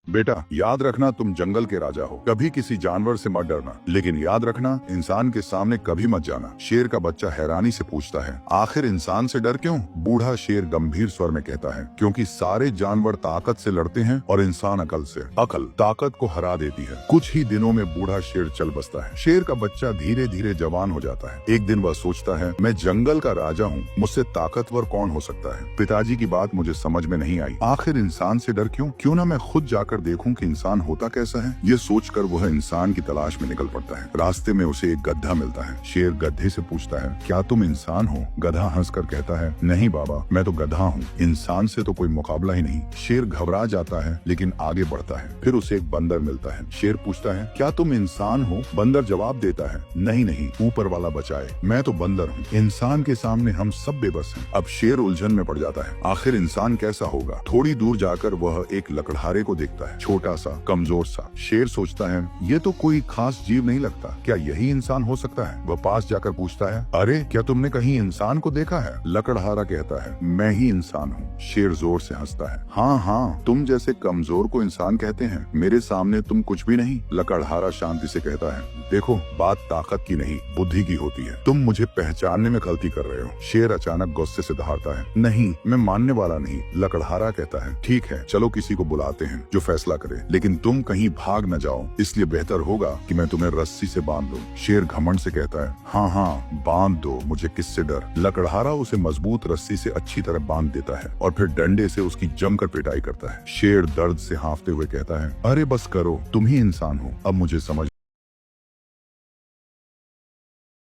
बेटा याद रखना तुम जंगल के राजा हो, कभी किसी जानवर से मत डरना, लेकिन याद रखना इंसान के सामने कभी मत जाना। शेर का बच्चा हैरानी से पूछता है, आखिर इंसान से डर क्यों? बूढ़ा शेर गंभीर स्वर में कहता है, क्योंकि सारे जानवर ताकत से लड़ते हैं और इंसान अकल से। अकल ताकत को हरा देती है। कुछ ही दिनों में बूढ़ा शेर चल बसता है। शेर का बच्चा धीरे धीरे जवान हो जाता है। एक दिन वह सोचता है, मैं जंगल का राजा हूँ, मुझसे ताकतवर कौन हो सकता है? पिताजी की बात मुझे समझ में नहीं आई। आखिर इंसान से डर क्यों? क्यों ना मैं खुद जाकर देखूं कि इंसान होता कैसा है। ये सोचकर वह इंसान की तलाश में निकल पड़ता है। रास्ते में उसे एक गधा मिलता है। शेर गधे से पूछता है, क्या तुम इंसान हो? गधा हंसकर कहता है, नहीं बाबा, मैं तो गधा हूँ, इंसान से तो कोई मुकाबला ही नहीं। शेर घबरा जाता है लेकिन आगे बढ़ता है। फिर उसे एक बंदर मिलता है। शेर पूछता है, क्या तुम इंसान हो? बंदर जवाब देता है, नहीं नहीं, ऊपर वाला बचाए, मैं तो बंदर हूँ। इंसान के सामने हम सब बेबस हैं। अब शेर उलझन में पड़ जाता है। आखिर इंसान कैसा होगा? थोड़ी दूर जाकर वह एक लकड़हारे को देखता है, छोटा सा, कमजोर सा। शेर सोचता है, ये तो कोई खास जीव नहीं लगता, क्या यही इंसान हो सकता है? वह पास जाकर पूछता है, अरे क्या तुमने कहीं इंसान को देखा है? लकड़हारा कहता है, मैं ही इंसान हूँ। शेर जोर से हंसता है, हाँ हाँ, तुम जैसे कमजोर को इंसान कहते हैं, मेरे सामने तुम कुछ भी नहीं। लकड़हारा शांति से कहता है, देखो, बात ताकत की नहीं, बुद्धि की होती है। तुम मुझे पहचानने में गलती कर रहे हो। शेर अचानक गुस्से से दहाड़ता है, नहीं, मैं मानने वाला नहीं। लकड़हारा कहता है, ठीक है, चलो किसी को बुलाते हैं जो फैसला करे, लेकिन तुम कहीं भाग न जाओ, इसलिए बेहतर होगा कि मैं तुम्हें रस्सी से बांध दूं। शेर घमंड से कहता है, हाँ हाँ, बांध दो, मुझे किससे डर। लकड़हारा उसे मजबूत रस्सी से अच्छी तरह बांध देता है और फिर डंडे से उसकी जमकर पिटाई करता है। शेर दर्द से हांफते हुए कहता है, अरे बस करो, तुम ही इंसान हो, अब मुझे समझ